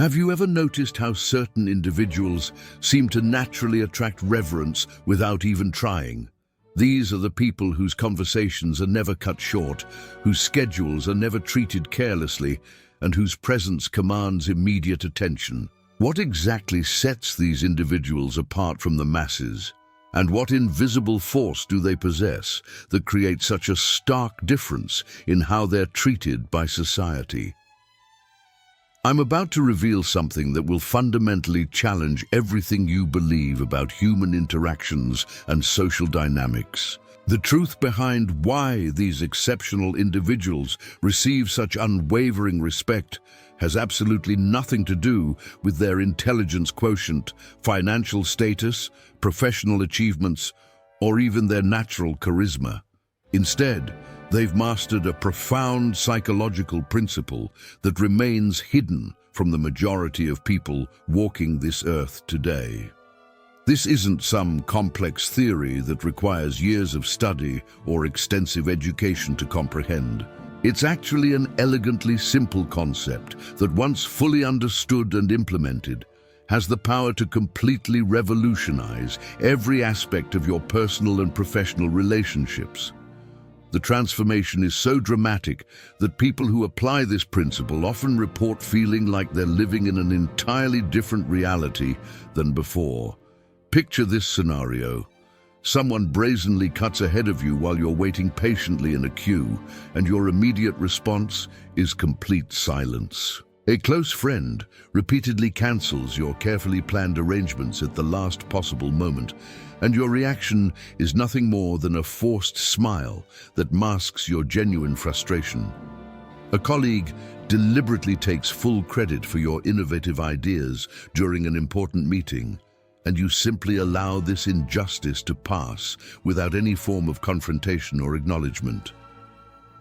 Have you ever noticed how certain individuals seem to naturally attract reverence without even trying? These are the people whose conversations are never cut short, whose schedules are never treated carelessly, and whose presence commands immediate attention. What exactly sets these individuals apart from the masses? And what invisible force do they possess that creates such a stark difference in how they're treated by society? I'm about to reveal something that will fundamentally challenge everything you believe about human interactions and social dynamics. The truth behind why these exceptional individuals receive such unwavering respect has absolutely nothing to do with their intelligence quotient, financial status, professional achievements, or even their natural charisma. Instead, they've mastered a profound psychological principle that remains hidden from the majority of people walking this earth today. This isn't some complex theory that requires years of study or extensive education to comprehend. It's actually an elegantly simple concept that, once fully understood and implemented, has the power to completely revolutionize every aspect of your personal and professional relationships. The transformation is so dramatic that people who apply this principle often report feeling like they're living in an entirely different reality than before. Picture this scenario. Someone brazenly cuts ahead of you while you're waiting patiently in a queue, and your immediate response is complete silence. A close friend repeatedly cancels your carefully planned arrangements at the last possible moment, and your reaction is nothing more than a forced smile that masks your genuine frustration. A colleague deliberately takes full credit for your innovative ideas during an important meeting, and you simply allow this injustice to pass without any form of confrontation or acknowledgement.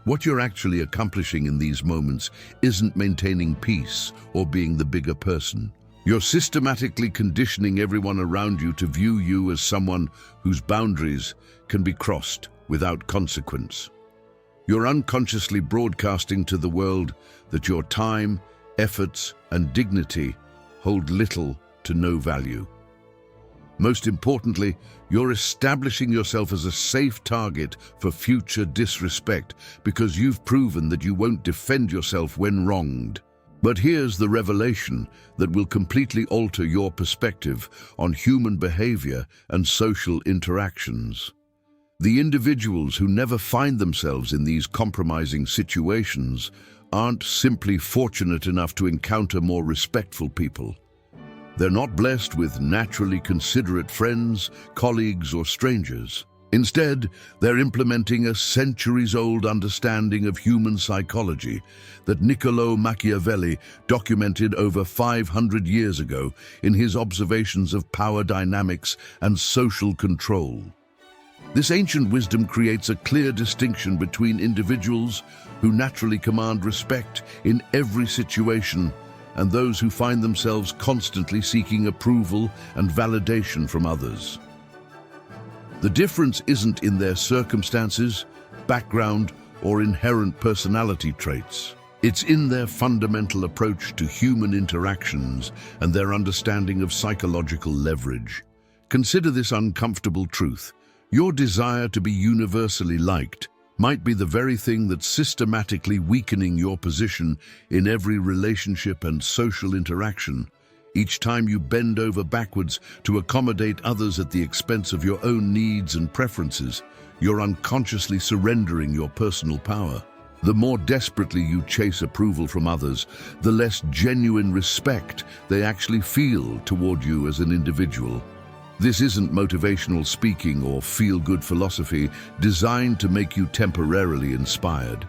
What you're actually accomplishing in these moments isn't maintaining peace or being the bigger person. You're systematically conditioning everyone around you to view you as someone whose boundaries can be crossed without consequence. You're unconsciously broadcasting to the world that your time, efforts, and dignity hold little to no value. Most importantly, you're establishing yourself as a safe target for future disrespect because you've proven that you won't defend yourself when wronged. But here's the revelation that will completely alter your perspective on human behavior and social interactions. The individuals who never find themselves in these compromising situations aren't simply fortunate enough to encounter more respectful people. They're not blessed with naturally considerate friends, colleagues, or strangers. Instead, they're implementing a centuries-old understanding of human psychology that Niccolo Machiavelli documented over 500 years ago in his observations of power dynamics and social control. This ancient wisdom creates a clear distinction between individuals who naturally command respect in every situation and those who find themselves constantly seeking approval and validation from others. The difference isn't in their circumstances, background, or inherent personality traits. It's in their fundamental approach to human interactions and their understanding of psychological leverage. Consider this uncomfortable truth. Your desire to be universally liked might be the very thing that's systematically weakening your position in every relationship and social interaction. Each time you bend over backwards to accommodate others at the expense of your own needs and preferences, you're unconsciously surrendering your personal power. The more desperately you chase approval from others, the less genuine respect they actually feel toward you as an individual. This isn't motivational speaking or feel-good philosophy designed to make you temporarily inspired.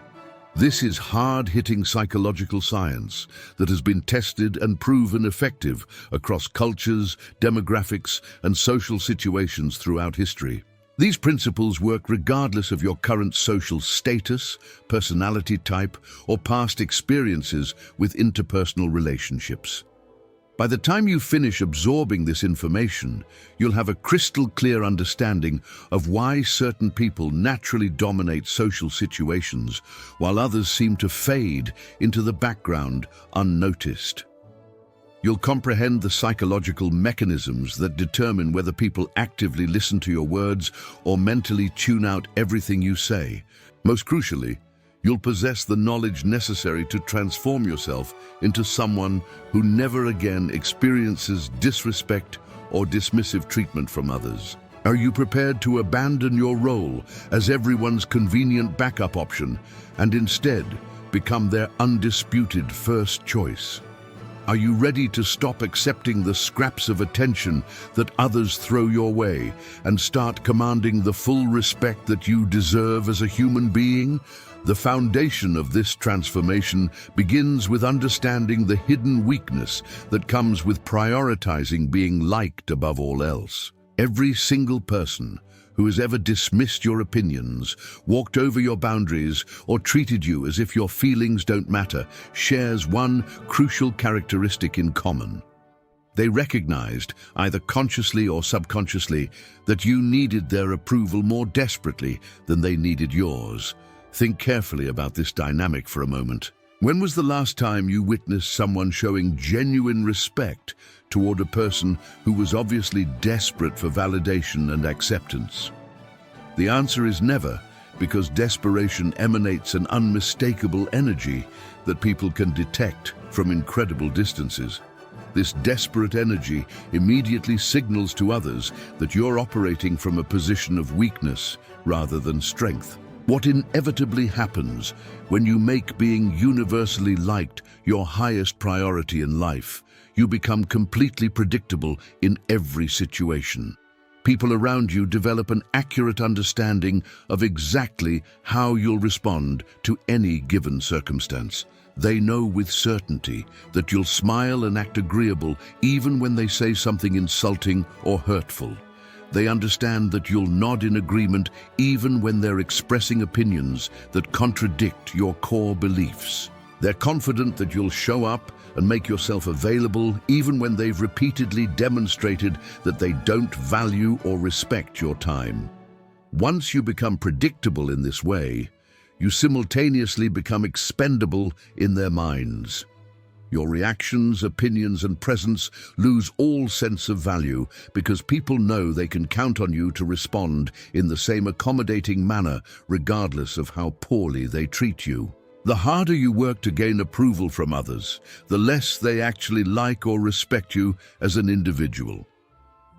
This is hard-hitting psychological science that has been tested and proven effective across cultures, demographics, and social situations throughout history. These principles work regardless of your current social status, personality type, or past experiences with interpersonal relationships. By the time you finish absorbing this information, you'll have a crystal clear understanding of why certain people naturally dominate social situations, while others seem to fade into the background unnoticed. You'll comprehend the psychological mechanisms that determine whether people actively listen to your words or mentally tune out everything you say. Most crucially, you'll possess the knowledge necessary to transform yourself into someone who never again experiences disrespect or dismissive treatment from others. Are you prepared to abandon your role as everyone's convenient backup option and instead become their undisputed first choice? Are you ready to stop accepting the scraps of attention that others throw your way and start commanding the full respect that you deserve as a human being? The foundation of this transformation begins with understanding the hidden weakness that comes with prioritizing being liked above all else. Every single person who has ever dismissed your opinions, walked over your boundaries, or treated you as if your feelings don't matter, shares one crucial characteristic in common. They recognized, either consciously or subconsciously, that you needed their approval more desperately than they needed yours. Think carefully about this dynamic for a moment. When was the last time you witnessed someone showing genuine respect toward a person who was obviously desperate for validation and acceptance? The answer is never, because desperation emanates an unmistakable energy that people can detect from incredible distances. This desperate energy immediately signals to others that you're operating from a position of weakness rather than strength. What inevitably happens when you make being universally liked your highest priority in life? You become completely predictable in every situation. People around you develop an accurate understanding of exactly how you'll respond to any given circumstance. They know with certainty that you'll smile and act agreeable even when they say something insulting or hurtful. They understand that you'll nod in agreement even when they're expressing opinions that contradict your core beliefs. They're confident that you'll show up and make yourself available even when they've repeatedly demonstrated that they don't value or respect your time. Once you become predictable in this way, you simultaneously become expendable in their minds. Your reactions, opinions, and presence lose all sense of value because people know they can count on you to respond in the same accommodating manner regardless of how poorly they treat you. The harder you work to gain approval from others, the less they actually like or respect you as an individual.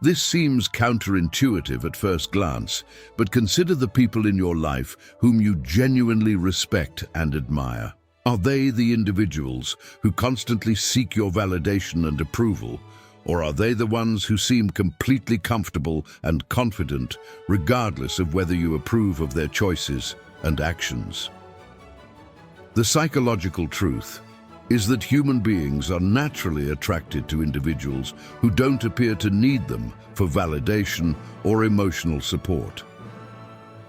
This seems counterintuitive at first glance, but consider the people in your life whom you genuinely respect and admire. Are they the individuals who constantly seek your validation and approval, or are they the ones who seem completely comfortable and confident, regardless of whether you approve of their choices and actions? The psychological truth is that human beings are naturally attracted to individuals who don't appear to need them for validation or emotional support.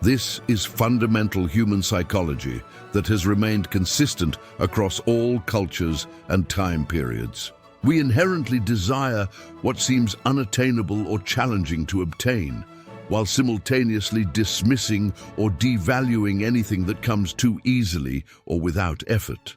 This is fundamental human psychology that has remained consistent across all cultures and time periods. We inherently desire what seems unattainable or challenging to obtain, while simultaneously dismissing or devaluing anything that comes too easily or without effort.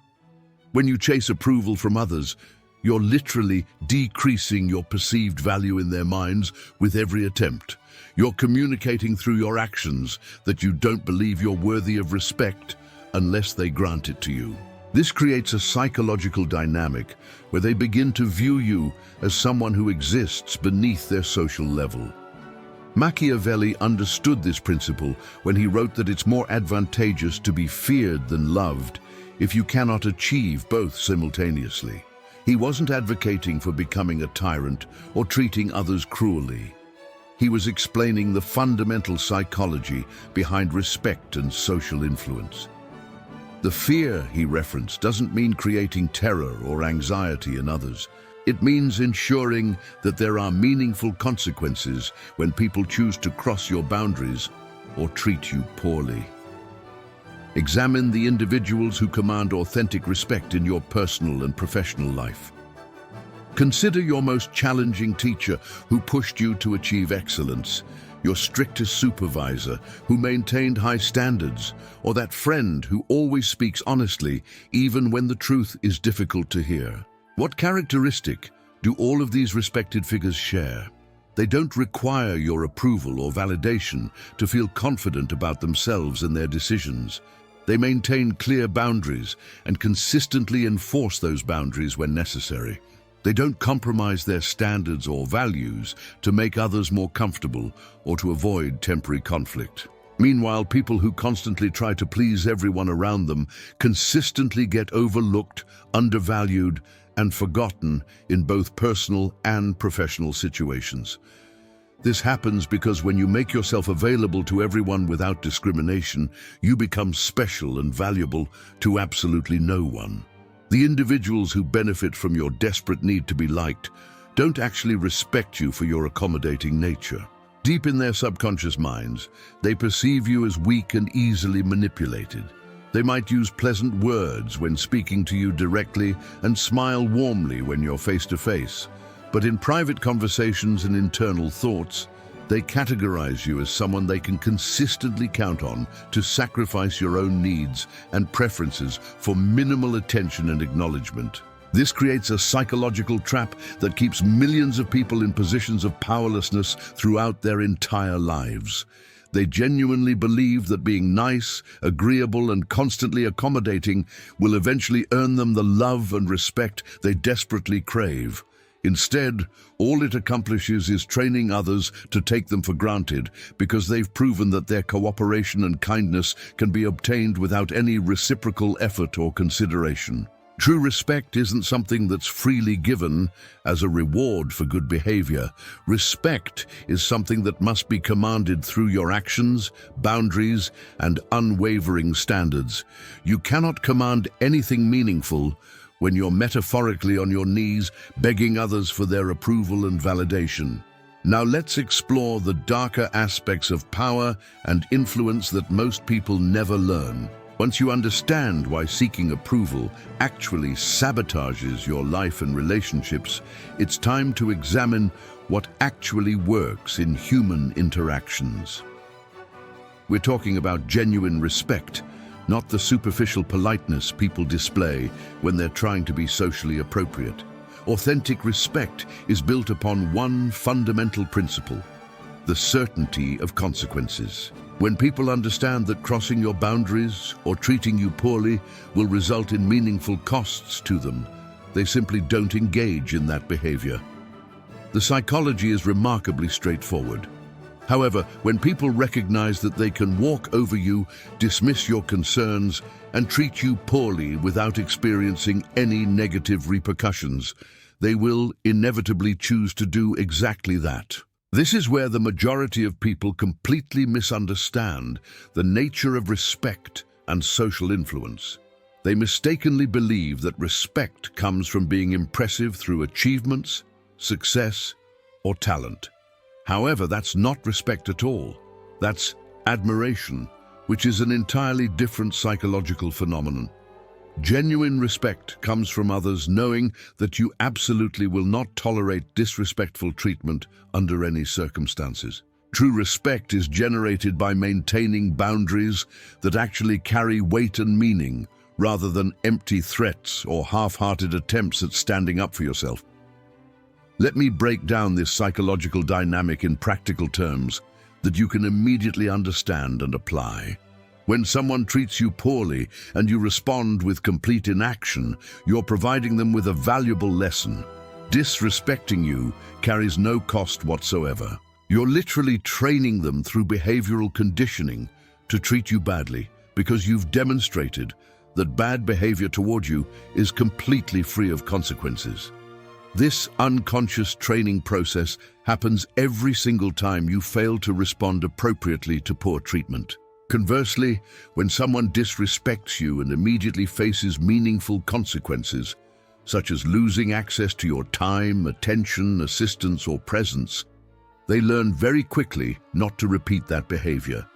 When you chase approval from others, you're literally decreasing your perceived value in their minds with every attempt. You're communicating through your actions that you don't believe you're worthy of respect unless they grant it to you. This creates a psychological dynamic where they begin to view you as someone who exists beneath their social level. Machiavelli understood this principle when he wrote that it's more advantageous to be feared than loved if you cannot achieve both simultaneously. He wasn't advocating for becoming a tyrant or treating others cruelly. He was explaining the fundamental psychology behind respect and social influence. The fear he referenced doesn't mean creating terror or anxiety in others. It means ensuring that there are meaningful consequences when people choose to cross your boundaries or treat you poorly. Examine the individuals who command authentic respect in your personal and professional life. Consider your most challenging teacher who pushed you to achieve excellence, your strictest supervisor who maintained high standards, or that friend who always speaks honestly even when the truth is difficult to hear. What characteristic do all of these respected figures share? They don't require your approval or validation to feel confident about themselves and their decisions. They maintain clear boundaries and consistently enforce those boundaries when necessary. They don't compromise their standards or values to make others more comfortable or to avoid temporary conflict. Meanwhile, people who constantly try to please everyone around them consistently get overlooked, undervalued, and forgotten in both personal and professional situations. This happens because when you make yourself available to everyone without discrimination, you become special and valuable to absolutely no one. The individuals who benefit from your desperate need to be liked don't actually respect you for your accommodating nature. Deep in their subconscious minds, they perceive you as weak and easily manipulated. They might use pleasant words when speaking to you directly and smile warmly when you're face to face. But in private conversations and internal thoughts, they categorize you as someone they can consistently count on to sacrifice your own needs and preferences for minimal attention and acknowledgement. This creates a psychological trap that keeps millions of people in positions of powerlessness throughout their entire lives. They genuinely believe that being nice, agreeable, and constantly accommodating will eventually earn them the love and respect they desperately crave. Instead, all it accomplishes is training others to take them for granted because they've proven that their cooperation and kindness can be obtained without any reciprocal effort or consideration. True respect isn't something that's freely given as a reward for good behavior. Respect is something that must be commanded through your actions, boundaries, and unwavering standards. You cannot command anything meaningful when you're metaphorically on your knees begging others for their approval and validation. Now let's explore the darker aspects of power and influence that most people never learn. Once you understand why seeking approval actually sabotages your life and relationships, it's time to examine what actually works in human interactions. We're talking about genuine respect, not the superficial politeness people display when they're trying to be socially appropriate. Authentic respect is built upon one fundamental principle: the certainty of consequences. When people understand that crossing your boundaries or treating you poorly will result in meaningful costs to them, they simply don't engage in that behavior. The psychology is remarkably straightforward. However, when people recognize that they can walk over you, dismiss your concerns, and treat you poorly without experiencing any negative repercussions, they will inevitably choose to do exactly that. This is where the majority of people completely misunderstand the nature of respect and social influence. They mistakenly believe that respect comes from being impressive through achievements, success, or talent. However, that's not respect at all. That's admiration, which is an entirely different psychological phenomenon. Genuine respect comes from others knowing that you absolutely will not tolerate disrespectful treatment under any circumstances. True respect is generated by maintaining boundaries that actually carry weight and meaning, rather than empty threats or half-hearted attempts at standing up for yourself. Let me break down this psychological dynamic in practical terms that you can immediately understand and apply. When someone treats you poorly and you respond with complete inaction, you're providing them with a valuable lesson. Disrespecting you carries no cost whatsoever. You're literally training them through behavioral conditioning to treat you badly because you've demonstrated that bad behavior toward you is completely free of consequences. This unconscious training process happens every single time you fail to respond appropriately to poor treatment. Conversely, when someone disrespects you and immediately faces meaningful consequences, such as losing access to your time, attention, assistance, or presence, they learn very quickly not to repeat that behavior.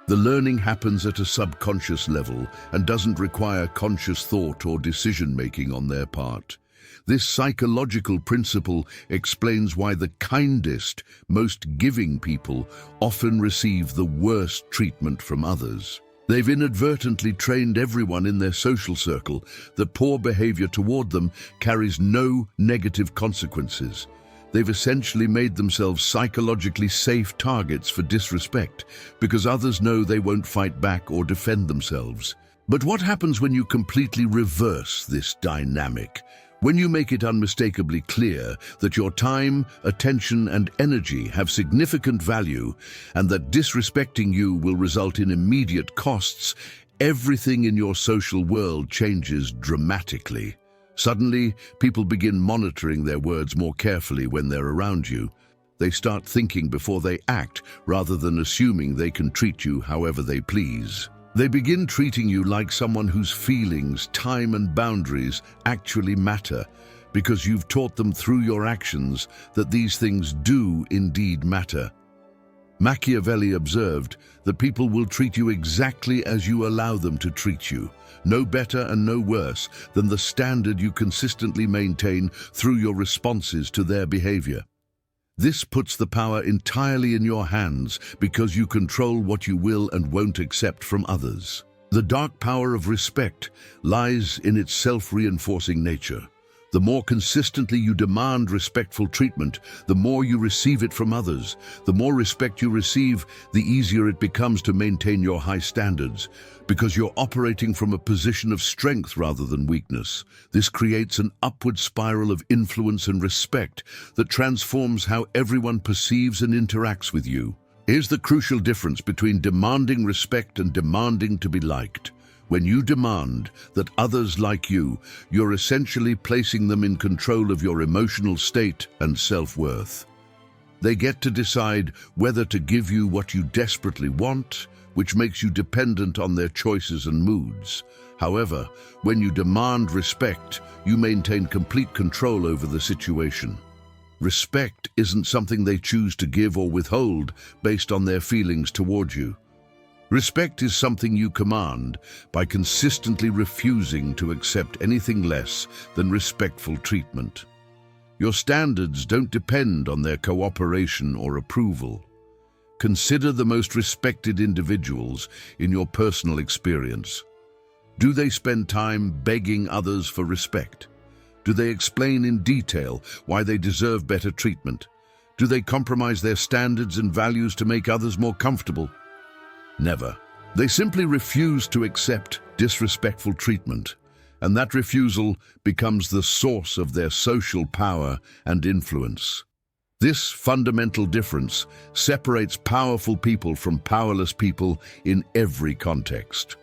The learning happens at a subconscious level and doesn't require conscious thought or decision-making on their part. This psychological principle explains why the kindest, most giving people often receive the worst treatment from others. They've inadvertently trained everyone in their social circle that poor behavior toward them carries no negative consequences. They've essentially made themselves psychologically safe targets for disrespect because others know they won't fight back or defend themselves. But what happens when you completely reverse this dynamic? When you make it unmistakably clear that your time, attention, and energy have significant value and that disrespecting you will result in immediate costs, everything in your social world changes dramatically. Suddenly, people begin monitoring their words more carefully when they're around you. They start thinking before they act rather than assuming they can treat you however they please. They begin treating you like someone whose feelings, time, and boundaries actually matter because you've taught them through your actions that these things do indeed matter. Machiavelli observed that people will treat you exactly as you allow them to treat you, no better and no worse than the standard you consistently maintain through your responses to their behavior. This puts the power entirely in your hands because you control what you will and won't accept from others. The dark power of respect lies in its self-reinforcing nature. The more consistently you demand respectful treatment, the more you receive it from others. The more respect you receive, the easier it becomes to maintain your high standards, because you're operating from a position of strength rather than weakness. This creates an upward spiral of influence and respect that transforms how everyone perceives and interacts with you. Here's the crucial difference between demanding respect and demanding to be liked. When you demand that others like you, you're essentially placing them in control of your emotional state and self-worth. They get to decide whether to give you what you desperately want, which makes you dependent on their choices and moods. However, when you demand respect, you maintain complete control over the situation. Respect isn't something they choose to give or withhold based on their feelings toward you. Respect is something you command by consistently refusing to accept anything less than respectful treatment. Your standards don't depend on their cooperation or approval. Consider the most respected individuals in your personal experience. Do they spend time begging others for respect? Do they explain in detail why they deserve better treatment? Do they compromise their standards and values to make others more comfortable? Never. They simply refuse to accept disrespectful treatment, and that refusal becomes the source of their social power and influence. This fundamental difference separates powerful people from powerless people in every context.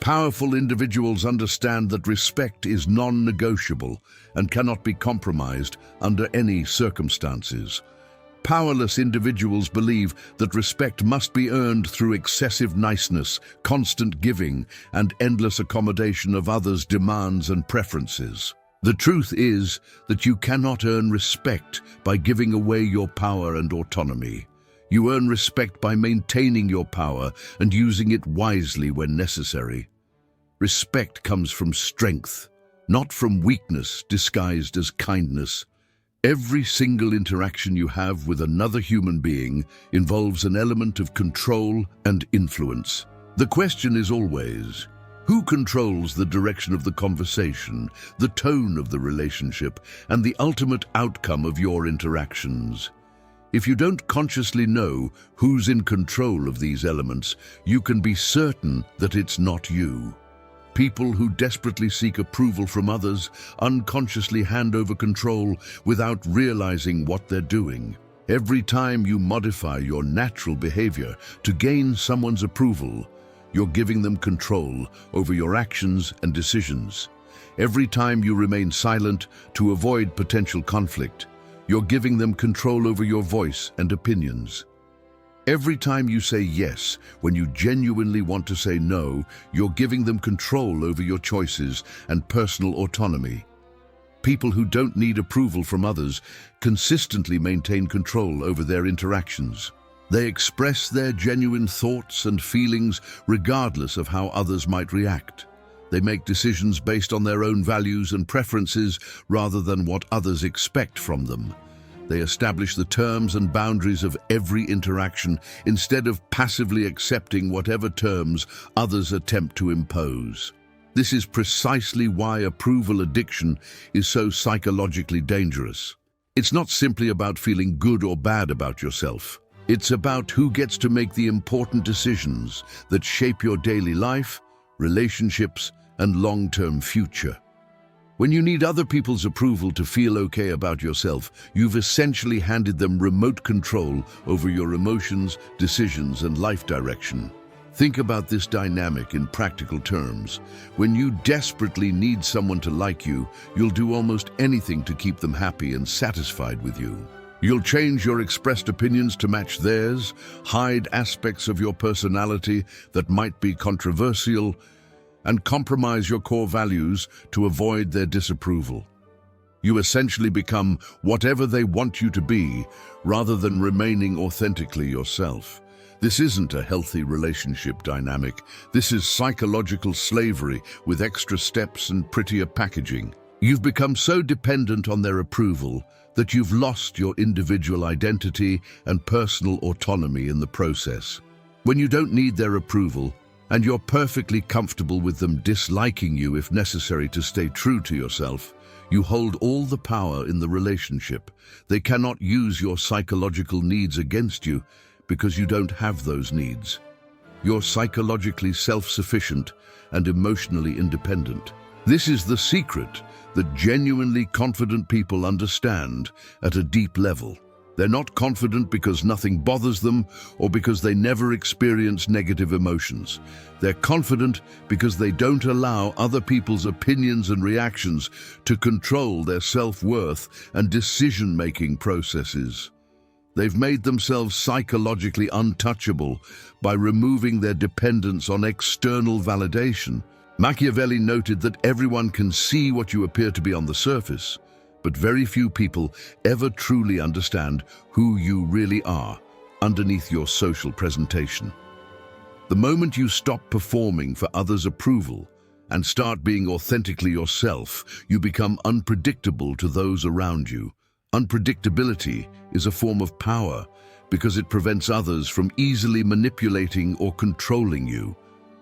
Powerful individuals understand that respect is non-negotiable and cannot be compromised under any circumstances. Powerless individuals believe that respect must be earned through excessive niceness, constant giving, and endless accommodation of others' demands and preferences. The truth is that you cannot earn respect by giving away your power and autonomy. You earn respect by maintaining your power and using it wisely when necessary. Respect comes from strength, not from weakness disguised as kindness. Every single interaction you have with another human being involves an element of control and influence. The question is always, who controls the direction of the conversation, the tone of the relationship, and the ultimate outcome of your interactions? If you don't consciously know who's in control of these elements, you can be certain that it's not you. People who desperately seek approval from others unconsciously hand over control without realizing what they're doing. Every time you modify your natural behavior to gain someone's approval, you're giving them control over your actions and decisions. Every time you remain silent to avoid potential conflict, you're giving them control over your voice and opinions. Every time you say yes when you genuinely want to say no, you're giving them control over your choices and personal autonomy. People who don't need approval from others consistently maintain control over their interactions. They express their genuine thoughts and feelings regardless of how others might react. They make decisions based on their own values and preferences rather than what others expect from them. They establish the terms and boundaries of every interaction instead of passively accepting whatever terms others attempt to impose. This is precisely why approval addiction is so psychologically dangerous. It's not simply about feeling good or bad about yourself. It's about who gets to make the important decisions that shape your daily life, relationships, and long-term future. When you need other people's approval to feel okay about yourself, you've essentially handed them remote control over your emotions, decisions, and life direction. Think about this dynamic in practical terms. When you desperately need someone to like you, you'll do almost anything to keep them happy and satisfied with you. You'll change your expressed opinions to match theirs, hide aspects of your personality that might be controversial, and compromise your core values to avoid their disapproval. You essentially become whatever they want you to be, rather than remaining authentically yourself. This isn't a healthy relationship dynamic. This is psychological slavery with extra steps and prettier packaging. You've become so dependent on their approval that you've lost your individual identity and personal autonomy in the process. When you don't need their approval, and you're perfectly comfortable with them disliking you if necessary to stay true to yourself, you hold all the power in the relationship. They cannot use your psychological needs against you because you don't have those needs. You're psychologically self-sufficient and emotionally independent. This is the secret that genuinely confident people understand at a deep level. They're not confident because nothing bothers them or because they never experience negative emotions. They're confident because they don't allow other people's opinions and reactions to control their self-worth and decision-making processes. They've made themselves psychologically untouchable by removing their dependence on external validation. Machiavelli noted that everyone can see what you appear to be on the surface, but very few people ever truly understand who you really are underneath your social presentation. The moment you stop performing for others' approval and start being authentically yourself, you become unpredictable to those around you. Unpredictability is a form of power because it prevents others from easily manipulating or controlling you.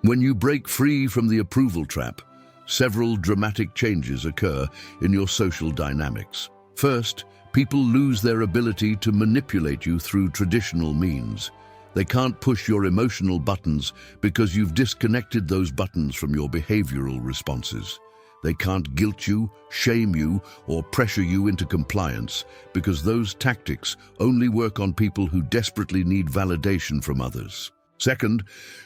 When you break free from the approval trap, several dramatic changes occur in your social dynamics. First, people lose their ability to manipulate you through traditional means. They can't push your emotional buttons because you've disconnected those buttons from your behavioral responses. They can't guilt you, shame you, or pressure you into compliance because those tactics only work on people who desperately need validation from others. Second,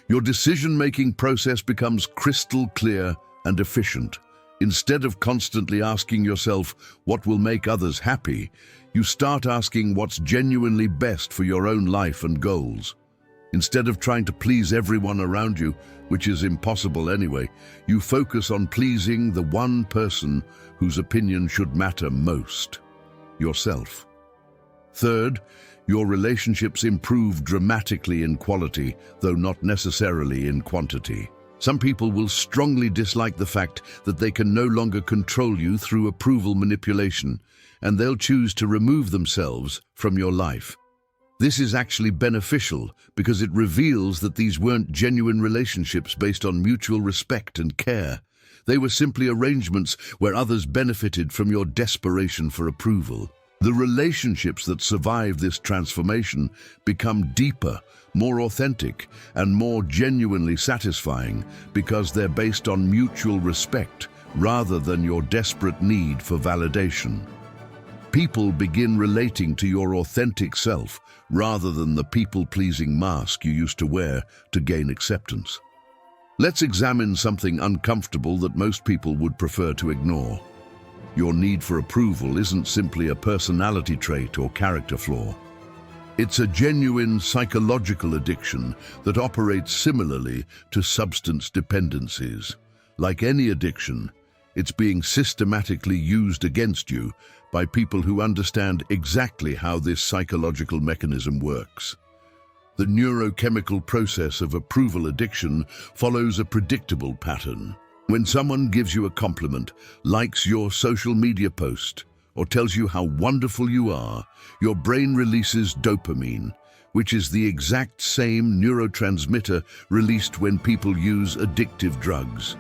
your decision-making process becomes crystal clear and efficient. Instead of constantly asking yourself what will make others happy, you start asking what's genuinely best for your own life and goals. Instead of trying to please everyone around you, which is impossible anyway, you focus on pleasing the one person whose opinion should matter most: yourself. Third, your relationships improve dramatically in quality, though not necessarily in quantity. Some people will strongly dislike the fact that they can no longer control you through approval manipulation, and they'll choose to remove themselves from your life. This is actually beneficial because it reveals that these weren't genuine relationships based on mutual respect and care. They were simply arrangements where others benefited from your desperation for approval. The relationships that survive this transformation become deeper, more authentic, and more genuinely satisfying because they're based on mutual respect rather than your desperate need for validation. People begin relating to your authentic self rather than the people-pleasing mask you used to wear to gain acceptance. Let's examine something uncomfortable that most people would prefer to ignore. Your need for approval isn't simply a personality trait or character flaw. It's a genuine psychological addiction that operates similarly to substance dependencies. Like any addiction, it's being systematically used against you by people who understand exactly how this psychological mechanism works. The neurochemical process of approval addiction follows a predictable pattern. When someone gives you a compliment, likes your social media post, or tells you how wonderful you are, your brain releases dopamine, which is the exact same neurotransmitter released when people use addictive drugs.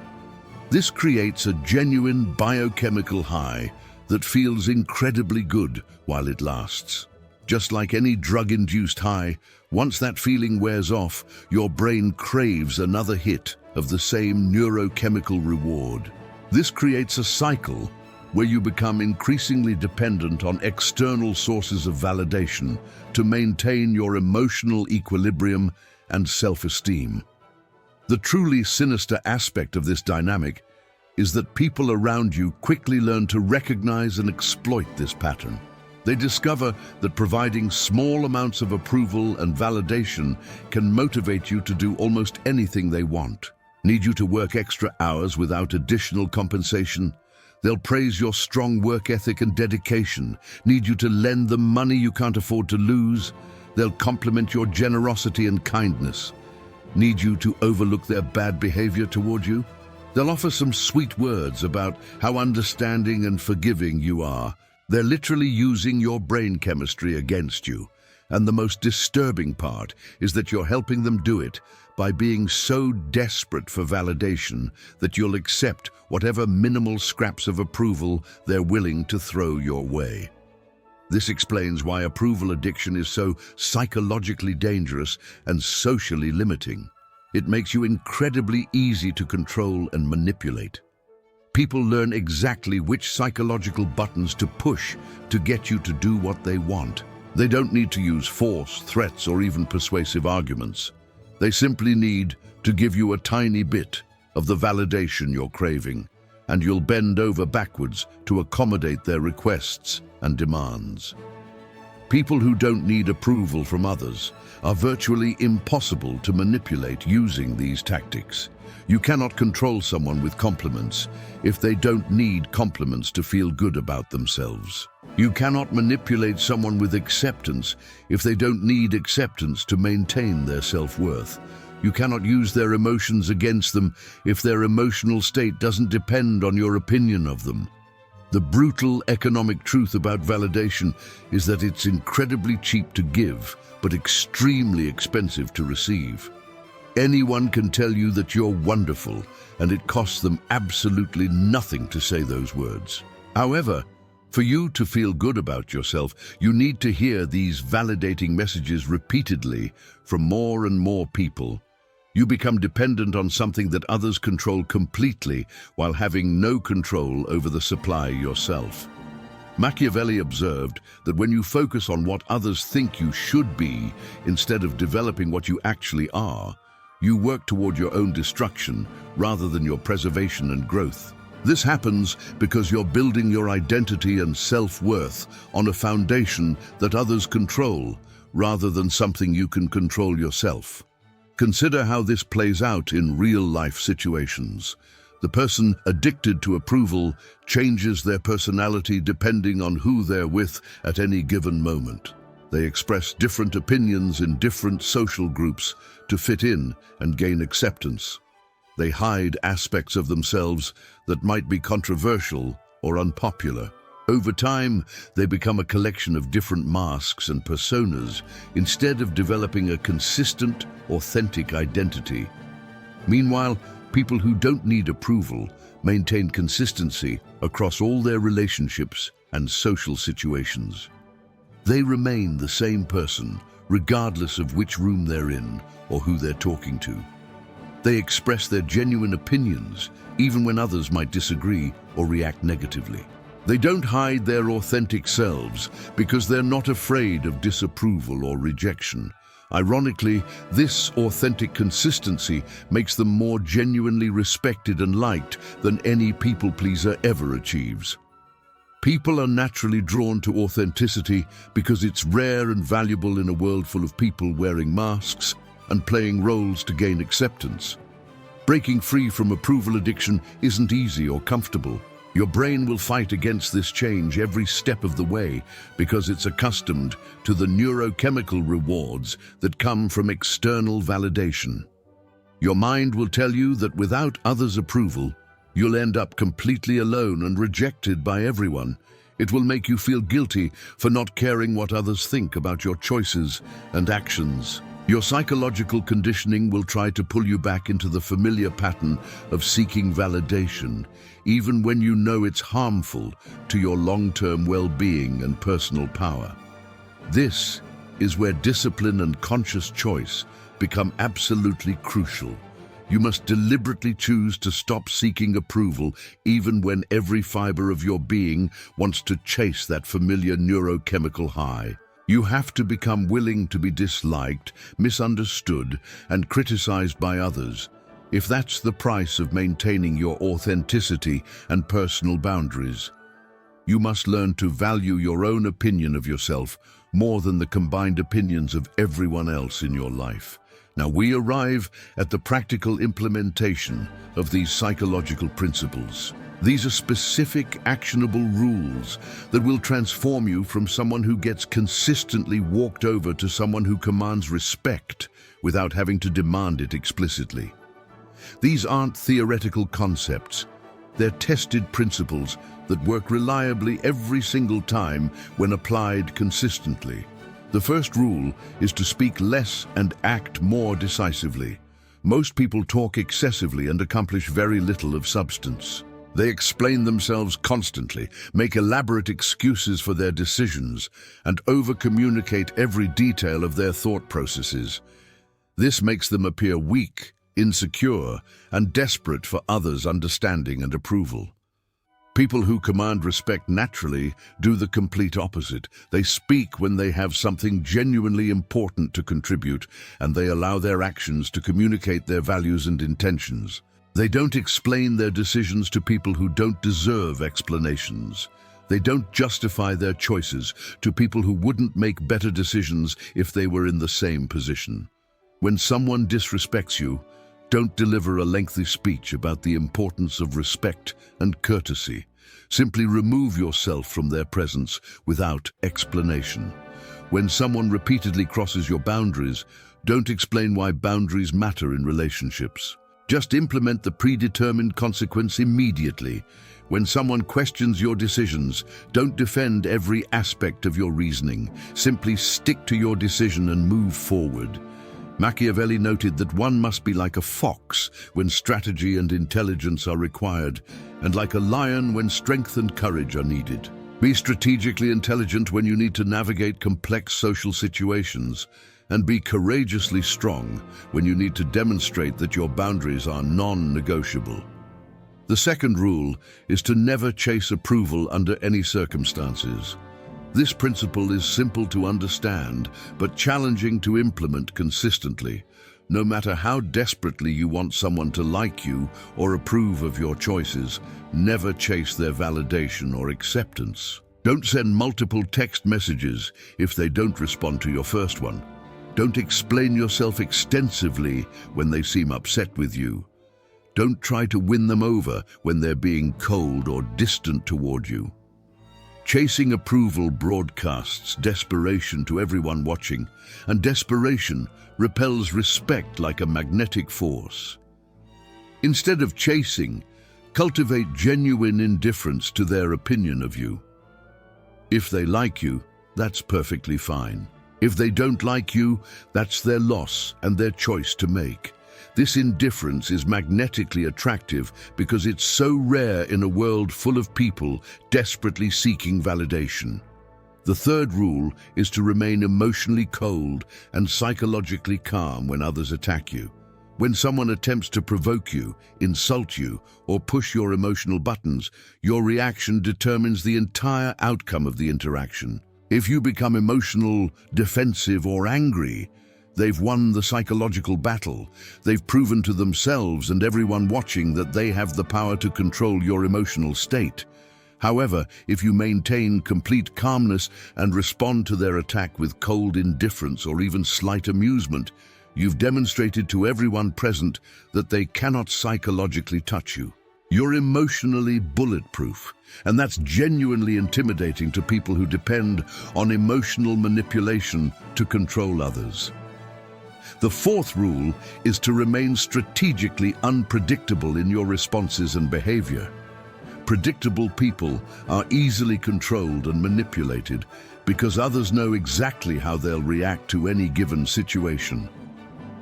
This creates a genuine biochemical high that feels incredibly good while it lasts. Just like any drug-induced high, once that feeling wears off, your brain craves another hit of the same neurochemical reward. This creates a cycle where you become increasingly dependent on external sources of validation to maintain your emotional equilibrium and self-esteem. The truly sinister aspect of this dynamic is that people around you quickly learn to recognize and exploit this pattern. They discover that providing small amounts of approval and validation can motivate you to do almost anything they want. Need you to work extra hours without additional compensation? They'll praise your strong work ethic and dedication. Need you to lend them money you can't afford to lose? They'll compliment your generosity and kindness. Need you to overlook their bad behavior toward you? They'll offer some sweet words about how understanding and forgiving you are. They're literally using your brain chemistry against you. And the most disturbing part is that you're helping them do it by being so desperate for validation that you'll accept whatever minimal scraps of approval they're willing to throw your way. This explains why approval addiction is so psychologically dangerous and socially limiting. It makes you incredibly easy to control and manipulate. People learn exactly which psychological buttons to push to get you to do what they want. They don't need to use force, threats, or even persuasive arguments. They simply need to give you a tiny bit of the validation you're craving, and you'll bend over backwards to accommodate their requests and demands. People who don't need approval from others are virtually impossible to manipulate using these tactics. You cannot control someone with compliments if they don't need compliments to feel good about themselves. You cannot manipulate someone with acceptance if they don't need acceptance to maintain their self-worth. You cannot use their emotions against them if their emotional state doesn't depend on your opinion of them. The brutal economic truth about validation is that it's incredibly cheap to give, but extremely expensive to receive. Anyone can tell you that you're wonderful, and it costs them absolutely nothing to say those words. However, for you to feel good about yourself, you need to hear these validating messages repeatedly from more and more people. You become dependent on something that others control completely while having no control over the supply yourself. Machiavelli observed that when you focus on what others think you should be instead of developing what you actually are, you work toward your own destruction rather than your preservation and growth. This happens because you're building your identity and self-worth on a foundation that others control rather than something you can control yourself. Consider how this plays out in real-life situations. The person addicted to approval changes their personality depending on who they're with at any given moment. They express different opinions in different social groups to fit in and gain acceptance. They hide aspects of themselves that might be controversial or unpopular. Over time, they become a collection of different masks and personas instead of developing a consistent, authentic identity. Meanwhile, people who don't need approval maintain consistency across all their relationships and social situations. They remain the same person, regardless of which room they're in or who they're talking to. They express their genuine opinions, even when others might disagree or react negatively. They don't hide their authentic selves because they're not afraid of disapproval or rejection. Ironically, this authentic consistency makes them more genuinely respected and liked than any people-pleaser ever achieves. People are naturally drawn to authenticity because it's rare and valuable in a world full of people wearing masks and playing roles to gain acceptance. Breaking free from approval addiction isn't easy or comfortable. Your brain will fight against this change every step of the way because it's accustomed to the neurochemical rewards that come from external validation. Your mind will tell you that without others' approval, you'll end up completely alone and rejected by everyone. It will make you feel guilty for not caring what others think about your choices and actions. Your psychological conditioning will try to pull you back into the familiar pattern of seeking validation, even when you know it's harmful to your long-term well-being and personal power. This is where discipline and conscious choice become absolutely crucial. You must deliberately choose to stop seeking approval even when every fiber of your being wants to chase that familiar neurochemical high. You have to become willing to be disliked, misunderstood, and criticized by others, if that's the price of maintaining your authenticity and personal boundaries. You must learn to value your own opinion of yourself more than the combined opinions of everyone else in your life. Now we arrive at the practical implementation of these psychological principles. These are specific, actionable rules that will transform you from someone who gets consistently walked over to someone who commands respect without having to demand it explicitly. These aren't theoretical concepts. They're tested principles that work reliably every single time when applied consistently. The first rule is to speak less and act more decisively. Most people talk excessively and accomplish very little of substance. They explain themselves constantly, make elaborate excuses for their decisions, and over-communicate every detail of their thought processes. This makes them appear weak, insecure, and desperate for others' understanding and approval. People who command respect naturally do the complete opposite. They speak when they have something genuinely important to contribute, and they allow their actions to communicate their values and intentions. They don't explain their decisions to people who don't deserve explanations. They don't justify their choices to people who wouldn't make better decisions if they were in the same position. When someone disrespects you, don't deliver a lengthy speech about the importance of respect and courtesy. Simply remove yourself from their presence without explanation. When someone repeatedly crosses your boundaries, don't explain why boundaries matter in relationships. Just implement the predetermined consequence immediately. When someone questions your decisions, don't defend every aspect of your reasoning. Simply stick to your decision and move forward. Machiavelli noted that one must be like a fox when strategy and intelligence are required, and like a lion when strength and courage are needed. Be strategically intelligent when you need to navigate complex social situations, and be courageously strong when you need to demonstrate that your boundaries are non-negotiable. The second rule is to never chase approval under any circumstances. This principle is simple to understand, but challenging to implement consistently. No matter how desperately you want someone to like you or approve of your choices, never chase their validation or acceptance. Don't send multiple text messages if they don't respond to your first one. Don't explain yourself extensively when they seem upset with you. Don't try to win them over when they're being cold or distant toward you. Chasing approval broadcasts desperation to everyone watching, and desperation repels respect like a magnetic force. Instead of chasing, cultivate genuine indifference to their opinion of you. If they like you, that's perfectly fine. If they don't like you, that's their loss and their choice to make. This indifference is magnetically attractive because it's so rare in a world full of people desperately seeking validation. The third rule is to remain emotionally cold and psychologically calm when others attack you. When someone attempts to provoke you, insult you, or push your emotional buttons, your reaction determines the entire outcome of the interaction. If you become emotional, defensive, or angry, they've won the psychological battle. They've proven to themselves and everyone watching that they have the power to control your emotional state. However, if you maintain complete calmness and respond to their attack with cold indifference or even slight amusement, you've demonstrated to everyone present that they cannot psychologically touch you. You're emotionally bulletproof, and that's genuinely intimidating to people who depend on emotional manipulation to control others. The fourth rule is to remain strategically unpredictable in your responses and behavior. Predictable people are easily controlled and manipulated because others know exactly how they'll react to any given situation.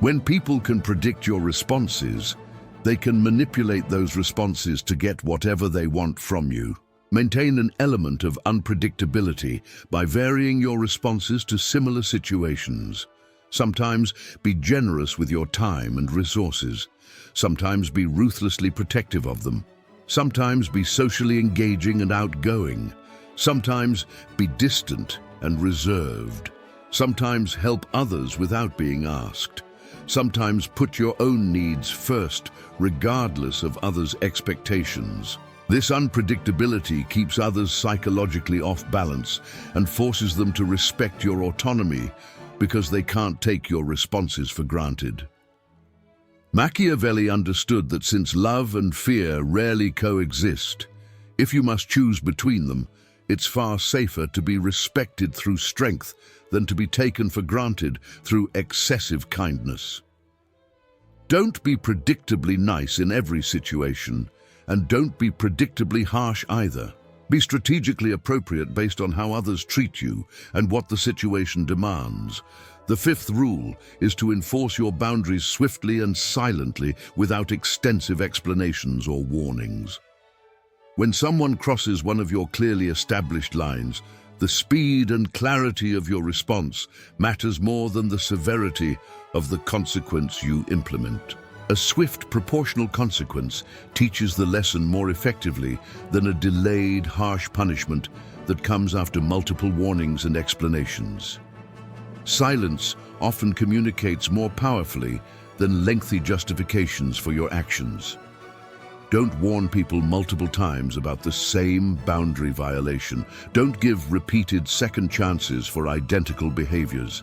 When people can predict your responses, they can manipulate those responses to get whatever they want from you. Maintain an element of unpredictability by varying your responses to similar situations. Sometimes be generous with your time and resources. Sometimes be ruthlessly protective of them. Sometimes be socially engaging and outgoing. Sometimes be distant and reserved. Sometimes help others without being asked. Sometimes put your own needs first, regardless of others' expectations. This unpredictability keeps others psychologically off balance and forces them to respect your autonomy because they can't take your responses for granted. Machiavelli understood that since love and fear rarely coexist, if you must choose between them, it's far safer to be respected through strength than to be taken for granted through excessive kindness. Don't be predictably nice in every situation, and don't be predictably harsh either. Be strategically appropriate based on how others treat you and what the situation demands. The fifth rule is to enforce your boundaries swiftly and silently without extensive explanations or warnings. When someone crosses one of your clearly established lines, the speed and clarity of your response matters more than the severity of the consequence you implement. A swift, proportional consequence teaches the lesson more effectively than a delayed, harsh punishment that comes after multiple warnings and explanations. Silence often communicates more powerfully than lengthy justifications for your actions. Don't warn people multiple times about the same boundary violation. Don't give repeated second chances for identical behaviors.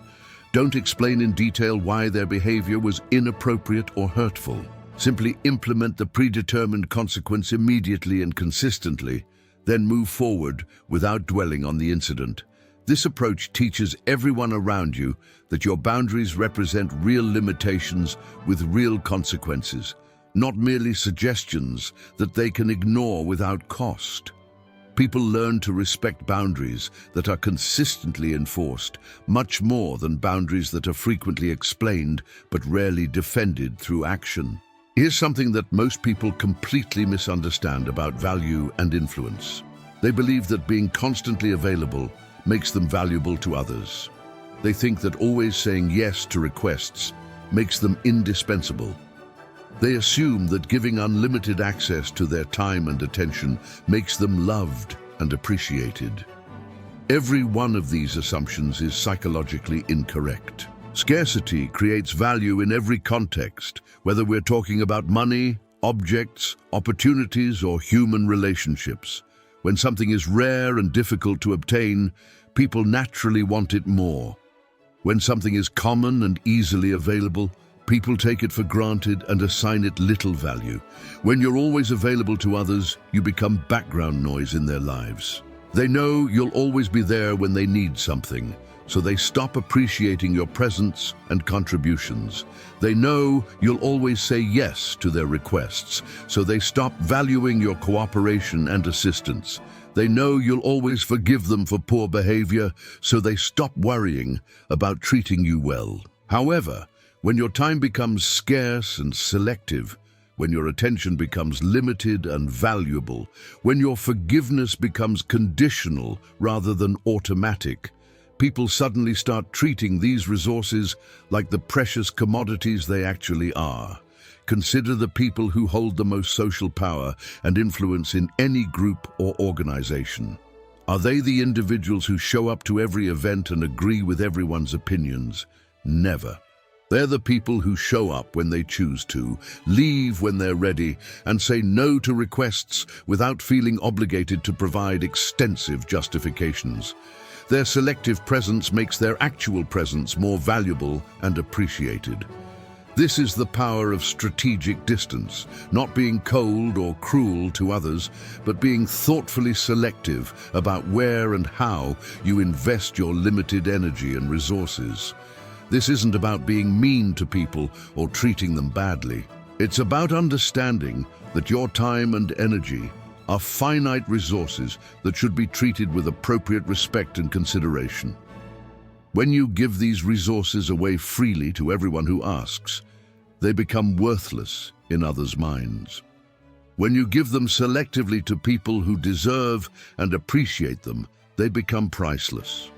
Don't explain in detail why their behavior was inappropriate or hurtful. Simply implement the predetermined consequence immediately and consistently, then move forward without dwelling on the incident. This approach teaches everyone around you that your boundaries represent real limitations with real consequences, not merely suggestions that they can ignore without cost. People learn to respect boundaries that are consistently enforced, much more than boundaries that are frequently explained but rarely defended through action. Here's something that most people completely misunderstand about value and influence. They believe that being constantly available makes them valuable to others. They think that always saying yes to requests makes them indispensable. They assume that giving unlimited access to their time and attention makes them loved and appreciated. Every one of these assumptions is psychologically incorrect. Scarcity creates value in every context, whether we're talking about money, objects, opportunities, or human relationships. When something is rare and difficult to obtain, people naturally want it more. When something is common and easily available, people take it for granted and assign it little value. When you're always available to others, you become background noise in their lives. They know you'll always be there when they need something, so they stop appreciating your presence and contributions. They know you'll always say yes to their requests, so they stop valuing your cooperation and assistance. They know you'll always forgive them for poor behavior, so they stop worrying about treating you well. However, when your time becomes scarce and selective, when your attention becomes limited and valuable, when your forgiveness becomes conditional rather than automatic, people suddenly start treating these resources like the precious commodities they actually are. Consider the people who hold the most social power and influence in any group or organization. Are they the individuals who show up to every event and agree with everyone's opinions? Never. They're the people who show up when they choose to, leave when they're ready, and say no to requests without feeling obligated to provide extensive justifications. Their selective presence makes their actual presence more valuable and appreciated. This is the power of strategic distance, not being cold or cruel to others, but being thoughtfully selective about where and how you invest your limited energy and resources. This isn't about being mean to people or treating them badly. It's about understanding that your time and energy are finite resources that should be treated with appropriate respect and consideration. When you give these resources away freely to everyone who asks, they become worthless in others' minds. When you give them selectively to people who deserve and appreciate them, they become priceless.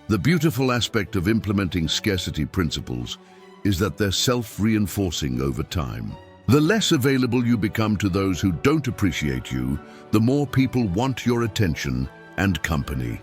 The beautiful aspect of implementing scarcity principles is that they're self-reinforcing over time. The less available you become to those who don't appreciate you, the more people want your attention and company.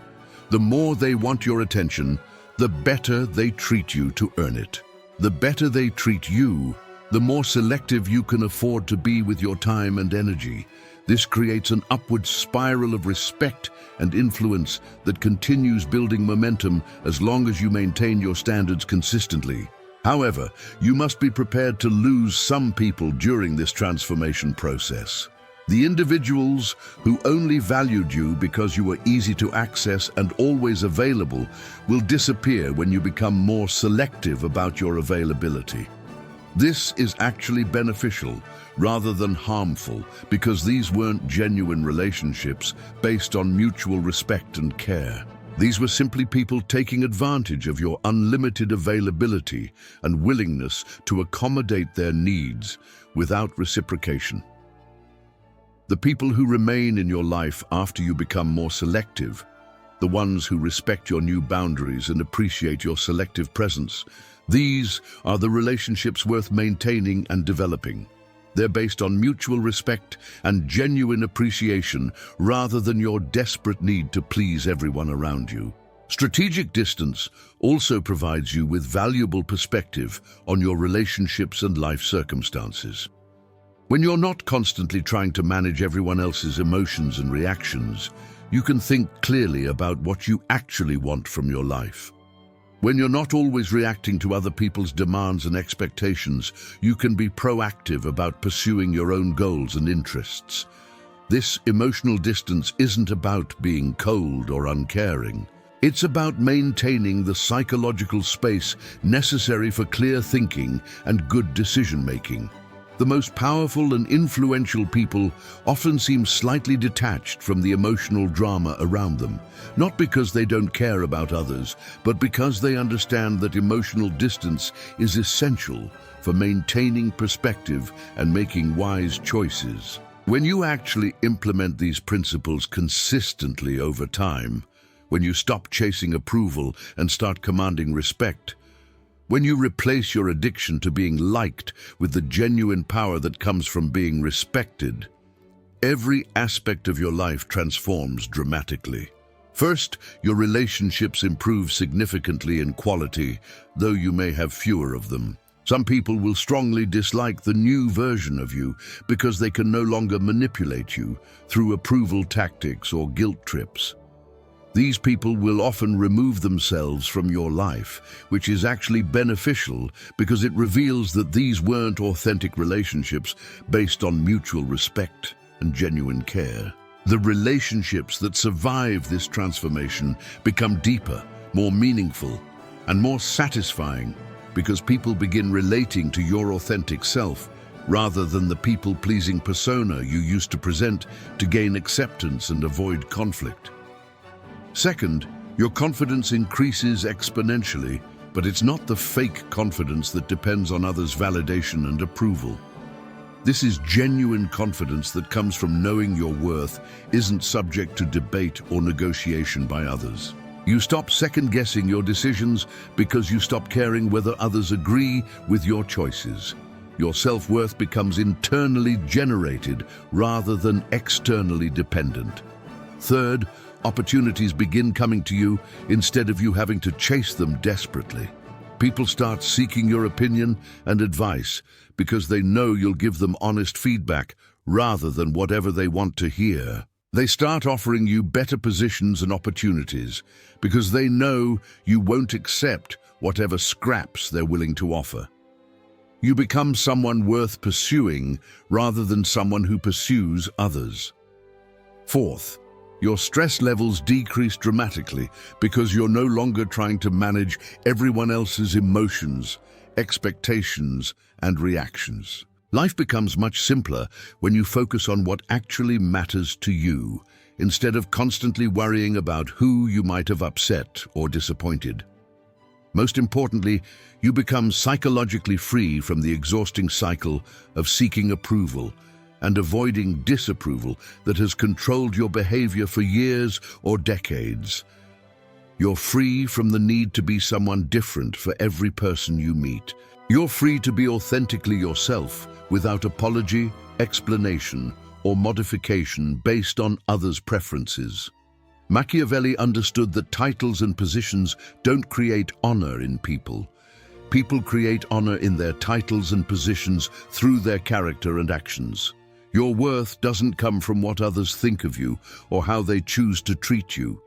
The more they want your attention, the better they treat you to earn it. The better they treat you, the more selective you can afford to be with your time and energy. This creates an upward spiral of respect and influence that continues building momentum as long as you maintain your standards consistently. However, you must be prepared to lose some people during this transformation process. The individuals who only valued you because you were easy to access and always available will disappear when you become more selective about your availability. This is actually beneficial rather than harmful because these weren't genuine relationships based on mutual respect and care. These were simply people taking advantage of your unlimited availability and willingness to accommodate their needs without reciprocation. The people who remain in your life after you become more selective, the ones who respect your new boundaries and appreciate your selective presence, these are the relationships worth maintaining and developing. They're based on mutual respect and genuine appreciation rather than your desperate need to please everyone around you. Strategic distance also provides you with valuable perspective on your relationships and life circumstances. When you're not constantly trying to manage everyone else's emotions and reactions, you can think clearly about what you actually want from your life. When you're not always reacting to other people's demands and expectations, you can be proactive about pursuing your own goals and interests. This emotional distance isn't about being cold or uncaring. It's about maintaining the psychological space necessary for clear thinking and good decision-making. The most powerful and influential people often seem slightly detached from the emotional drama around them, not because they don't care about others, but because they understand that emotional distance is essential for maintaining perspective and making wise choices. When you actually implement these principles consistently over time, when you stop chasing approval and start commanding respect, when you replace your addiction to being liked with the genuine power that comes from being respected, every aspect of your life transforms dramatically. First, your relationships improve significantly in quality, though you may have fewer of them. Some people will strongly dislike the new version of you because they can no longer manipulate you through approval tactics or guilt trips. These people will often remove themselves from your life, which is actually beneficial because it reveals that these weren't authentic relationships based on mutual respect and genuine care. The relationships that survive this transformation become deeper, more meaningful, and more satisfying because people begin relating to your authentic self rather than the people-pleasing persona you used to present to gain acceptance and avoid conflict. Second, your confidence increases exponentially, but it's not the fake confidence that depends on others' validation and approval. This is genuine confidence that comes from knowing your worth isn't subject to debate or negotiation by others. You stop second-guessing your decisions because you stop caring whether others agree with your choices. Your self-worth becomes internally generated rather than externally dependent. Third, opportunities begin coming to you instead of you having to chase them desperately. People start seeking your opinion and advice because they know you'll give them honest feedback rather than whatever they want to hear. They start offering you better positions and opportunities because they know you won't accept whatever scraps they're willing to offer. You become someone worth pursuing rather than someone who pursues others. Fourth, your stress levels decrease dramatically because you're no longer trying to manage everyone else's emotions, expectations, and reactions. Life becomes much simpler when you focus on what actually matters to you, instead of constantly worrying about who you might have upset or disappointed. Most importantly, you become psychologically free from the exhausting cycle of seeking approval and avoiding disapproval that has controlled your behavior for years or decades. You're free from the need to be someone different for every person you meet. You're free to be authentically yourself without apology, explanation, or modification based on others' preferences. Machiavelli understood that titles and positions don't create honor in people. People create honor in their titles and positions through their character and actions. Your worth doesn't come from what others think of you or how they choose to treat you.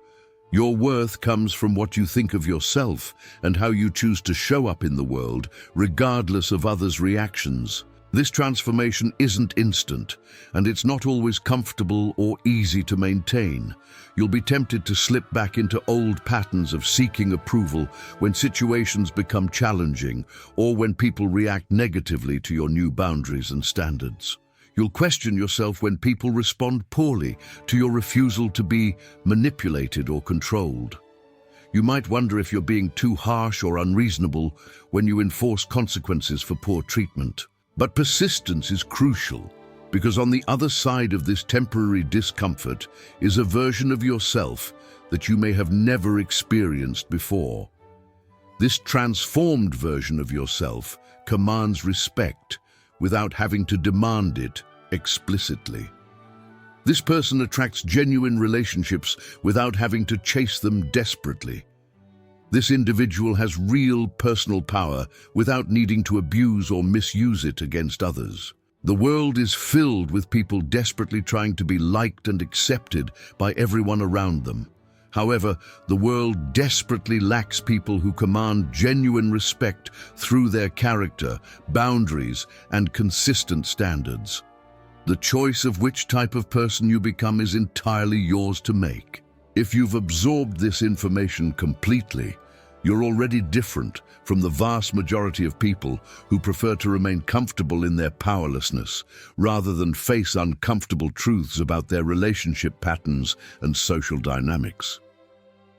Your worth comes from what you think of yourself and how you choose to show up in the world, regardless of others' reactions. This transformation isn't instant, and it's not always comfortable or easy to maintain. You'll be tempted to slip back into old patterns of seeking approval when situations become challenging or when people react negatively to your new boundaries and standards. You'll question yourself when people respond poorly to your refusal to be manipulated or controlled. You might wonder if you're being too harsh or unreasonable when you enforce consequences for poor treatment. But persistence is crucial, because on the other side of this temporary discomfort is a version of yourself that you may have never experienced before. This transformed version of yourself commands respect without having to demand it explicitly. This person attracts genuine relationships without having to chase them desperately. This individual has real personal power without needing to abuse or misuse it against others. The world is filled with people desperately trying to be liked and accepted by everyone around them. However, the world desperately lacks people who command genuine respect through their character, boundaries, and consistent standards. The choice of which type of person you become is entirely yours to make. If you've absorbed this information completely, you're already different from the vast majority of people who prefer to remain comfortable in their powerlessness rather than face uncomfortable truths about their relationship patterns and social dynamics.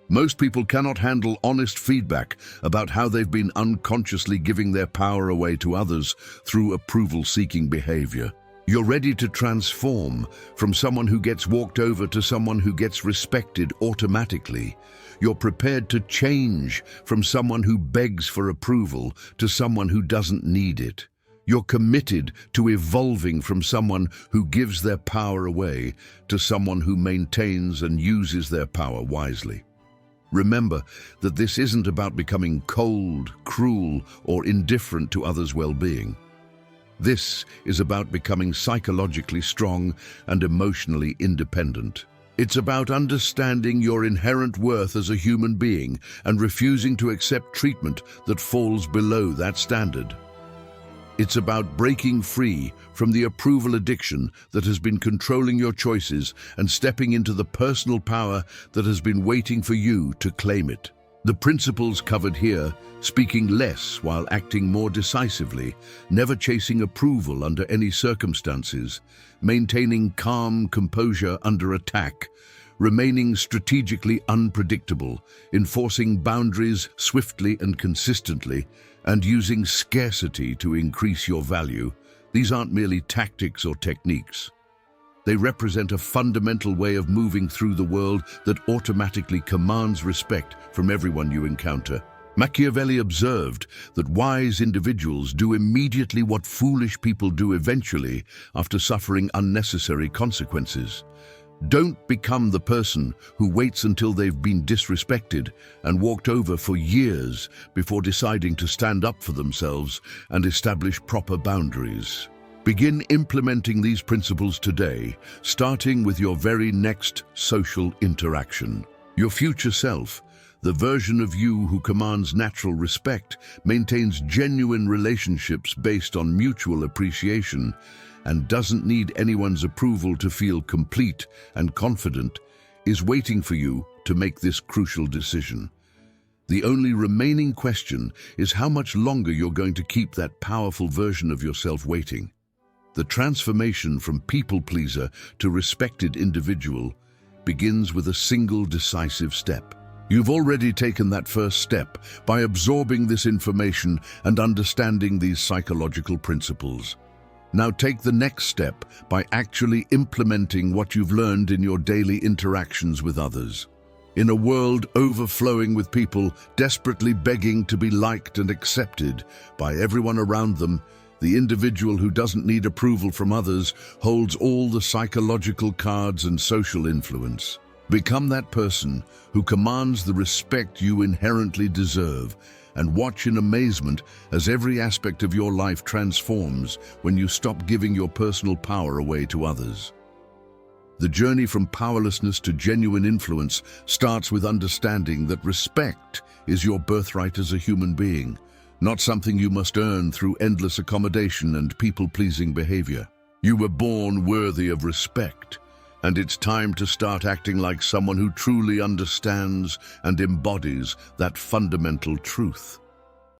Most people cannot handle honest feedback about how they've been unconsciously giving their power away to others through approval-seeking behavior. You're ready to transform from someone who gets walked over to someone who gets respected automatically. You're prepared to change from someone who begs for approval to someone who doesn't need it. You're committed to evolving from someone who gives their power away to someone who maintains and uses their power wisely. Remember that this isn't about becoming cold, cruel, or indifferent to others' well-being. This is about becoming psychologically strong and emotionally independent. It's about understanding your inherent worth as a human being and refusing to accept treatment that falls below that standard. It's about breaking free from the approval addiction that has been controlling your choices and stepping into the personal power that has been waiting for you to claim it. The principles covered here, speaking less while acting more decisively, never chasing approval under any circumstances, maintaining calm composure under attack, remaining strategically unpredictable, enforcing boundaries swiftly and consistently, and using scarcity to increase your value, these aren't merely tactics or techniques. They represent a fundamental way of moving through the world that automatically commands respect from everyone you encounter. Machiavelli observed that wise individuals do immediately what foolish people do eventually after suffering unnecessary consequences. Don't become the person who waits until they've been disrespected and walked over for years before deciding to stand up for themselves and establish proper boundaries. Begin implementing these principles today, starting with your very next social interaction. Your future self, the version of you who commands natural respect, maintains genuine relationships based on mutual appreciation, and doesn't need anyone's approval to feel complete and confident, is waiting for you to make this crucial decision. The only remaining question is how much longer you're going to keep that powerful version of yourself waiting. The transformation from people-pleaser to respected individual begins with a single decisive step. You've already taken that first step by absorbing this information and understanding these psychological principles. Now take the next step by actually implementing what you've learned in your daily interactions with others. In a world overflowing with people desperately begging to be liked and accepted by everyone around them, the individual who doesn't need approval from others holds all the psychological cards and social influence. Become that person who commands the respect you inherently deserve, and watch in amazement as every aspect of your life transforms when you stop giving your personal power away to others. The journey from powerlessness to genuine influence starts with understanding that respect is your birthright as a human being, not something you must earn through endless accommodation and people-pleasing behavior. You were born worthy of respect, and it's time to start acting like someone who truly understands and embodies that fundamental truth.